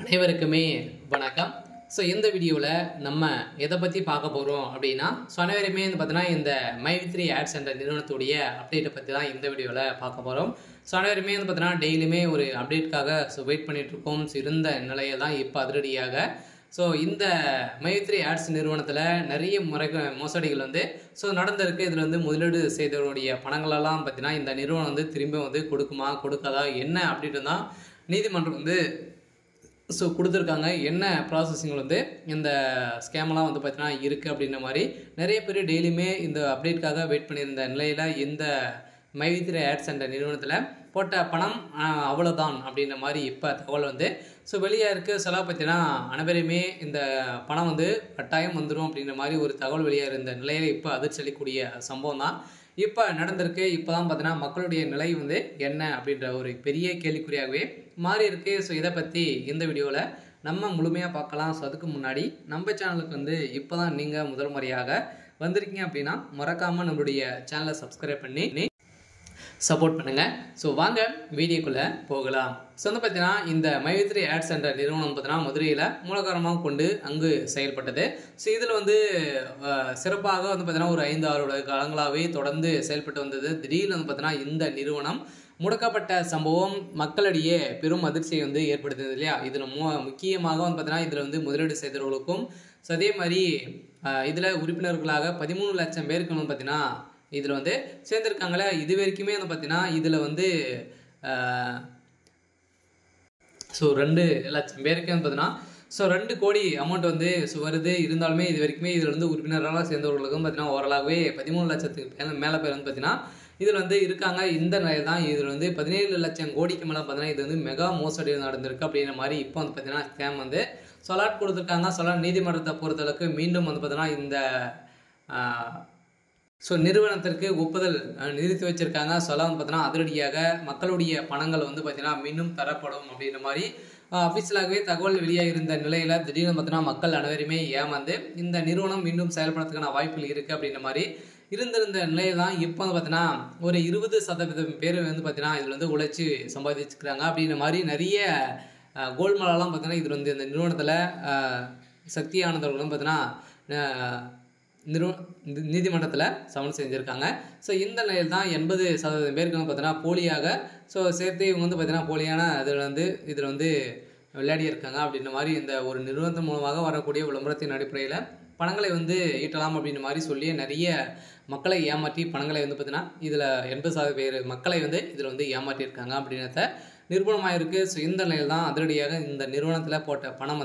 அனைவருக்குமே வணக்கம். ஸோ இந்த வீடியோவில் நம்ம எதை பற்றி பார்க்க போகிறோம் அப்படின்னா, ஸோ அனைவருமே வந்து பார்த்தீங்கன்னா இந்த மை3 ஆட்ஸ் என்ற நிறுவனத்துடைய அப்டேட்டை பற்றி தான் இந்த வீடியோவில் பார்க்க போகிறோம். ஸோ அனைவருமே வந்து பார்த்தீங்கன்னா டெய்லியுமே ஒரு அப்டேட்காக வெயிட் பண்ணிகிட்ருக்கோம். ஸோ இருந்த நிலையை தான் இப்போ அதிரடியாக இந்த மை3 ஆட்ஸ் நிறுவனத்தில் நிறைய மோசடிகள் நடந்திருக்கு. இதில் முதலீடு செய்தவருடைய பணங்களெல்லாம் பார்த்தீங்கன்னா இந்த நிறுவனம் திரும்ப கொடுக்குமா கொடுக்காதா என்ன அப்படின்ட்டு தான் நீதிமன்றம் கொடுத்துருக்காங்க. என்ன ப்ராசஸிங் இந்த ஸ்கேமெல்லாம் பார்த்தீங்கன்னா இருக்குது அப்படின்ற மாதிரி நிறைய பேர் டெய்லியுமே இந்த அப்டேட்காக வெயிட் பண்ணியிருந்த நிலையில் இந்த மை3 ஆட்ஸ் என்ற நிறுவனத்தில் போட்ட பணம் அவ்வளோதான் அப்படின்ற மாதிரி இப்போ தகவல் வெளியாக இருக்குது. சில பார்த்தீங்கன்னா அனைவருமே இந்த பணம் கட்டாயம் வந்துடும் அப்படின்ற மாதிரி ஒரு தகவல் வெளியாக இருந்த நிலையில் இப்போ அதிர்ச்சி அளிக்கக்கூடிய சம்பவம் தான் இப்போ நடந்திருக்கு. இப்போ தான் பார்த்தீங்கன்னா மக்களுடைய நிலை என்ன அப்படின்ற ஒரு பெரிய கேள்விக்குறியாகவே மாறி இருக்கு. ஸோ இதை பற்றி இந்த வீடியோவில் நம்ம முழுமையாக பார்க்கலாம். ஸோ அதுக்கு முன்னாடி நம்ம சேனலுக்கு இப்போ தான் நீங்கள் முதல் முறையாக வந்திருக்கீங்க அப்படின்னா மறக்காமல் நம்மளுடைய சேனலை சப்ஸ்கிரைப் பண்ணி சப்போர்ட் பண்ணுங்கள். ஸோ வாங்க வீடியோக்குள்ளே போகலாம். ஸோ பார்த்தீங்கன்னா இந்த மை3 ஆட்ஸ் என்ற நிறுவனம் பார்த்தீங்கன்னா மதுரையில் மூலகாரமாக கொண்டு அங்கு செயல்பட்டது. ஸோ இதில் சிறப்பாக பார்த்தீங்கன்னா ஒரு 5-6 காலங்களாகவே தொடர்ந்து செயல்பட்டு வந்தது. திடீர்னு பார்த்தீங்கன்னா இந்த நிறுவனம் முடக்கப்பட்ட சம்பவம் மக்களிடையே பெரும் அதிர்ச்சியை ஏற்படுத்தியது இல்லையா. இதில் முக்கியமாக பார்த்தீங்கன்னா இதில் முதலீடு செய்தவர்களுக்கும் அதே மாதிரி இதில் உறுப்பினர்களாக 13 லட்சம் பேருக்கு பார்த்தீங்கன்னா இதில் சேர்ந்துருக்காங்களே. இது வரைக்குமே பார்த்தீங்கன்னா இதில் 2 லட்சம் பேருக்கு பார்த்தீங்கன்னா 2 கோடி அமௌண்ட் வருது. இருந்தாலுமே இது வரைக்குமே இதில் உறுப்பினர்களாக சேர்ந்தவர்களுக்கும் பார்த்தீங்கன்னா ஓரளவே 13 லட்சத்துக்கு மேலே பேர் பார்த்தீங்கன்னா இதில் இருக்காங்க. இந்த நிலையில் தான் இதில் 17 லட்சம் கோடிக்கு மேலே பார்த்தீங்கன்னா இது மெகா மோசடி நடந்திருக்கு அப்படின்ற மாதிரி இப்போ பார்த்தீங்கன்னா ஸ்கேம் சொலாட் கொடுத்துருக்காங்க. சொலாட் நீதிமன்றத்தை பொறுத்தளவுக்கு மீண்டும் பார்த்தீங்கன்னா இந்த நிறுவனத்திற்கு ஒப்புதல் நிறுத்தி வச்சிருக்காங்க. பார்த்தீங்கன்னா அதிரடியாக மக்களுடைய பணங்கள் பார்த்தீங்கன்னா மீண்டும் தரப்படும் அப்படின்ற மாதிரி அஃபிஷியலாகவே தகவல் வெளியாக இருந்த நிலையில் திடீர்னு பார்த்தீங்கன்னா மக்கள் அனைவருமே ஏமாந்து இந்த நிறுவனம் மீண்டும் செயல்படுறதுக்கான வாய்ப்புகள் இருக்குது அப்படின்ற மாதிரி இருந்திருந்த நிலையில் தான் இப்போ பார்த்தீங்கன்னா ஒரு 20% பேர் பார்த்தீங்கன்னா இதில் உழைச்சி சம்பாதிச்சுக்கிறாங்க அப்படின்ற மாதிரி நிறைய கோல்மாலெல்லாம் பார்த்தீங்கன்னா இதில் இந்த நிறுவனத்தில் சக்தியானவர்களும் பார்த்தீங்கன்னா நீதிமன்றத்தில் சமன் செஞ்சுருக்காங்க. ஸோ இந்த நிலையில் தான் 80% பேருக்கு பார்த்தீங்கன்னா போலியாக சேர்த்து இவங்க பார்த்தீங்கன்னா போலியான இதில் விளையாடி இருக்காங்க அப்படின்ற மாதிரி இந்த ஒரு நிறுவனத்தின் மூலமாக வரக்கூடிய விளம்பரத்தின் அடிப்படையில் பணங்களை ஈட்டலாம் அப்படின்ற மாதிரி சொல்லி நிறைய மக்களை ஏமாற்றி பணங்களை பார்த்தீங்கன்னா இதில் 80% பேர் மக்களை இதில் ஏமாற்றியிருக்காங்க அப்படின்றத நிரூபணமாக இருக்குது. ஸோ இந்த நிலையில் தான் அதிரடியாக இந்த நிறுவனத்தில் போட்ட பணம்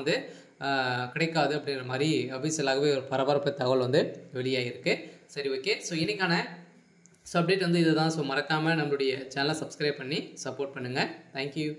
கிடைக்காது அப்படின்ற மாதிரி அபிஷியலாகவே ஒரு பரபரப்பு தகவல் வெளியாகிருக்கு. சரி, ஓகே. ஸோ இன்னைக்கான அப்டேட் இதுதான். ஸோ மறக்காமல் நம்மளுடைய சேனலை சப்ஸ்கிரைப் பண்ணி சப்போர்ட் பண்ணுங்கள். தேங்க்யூ.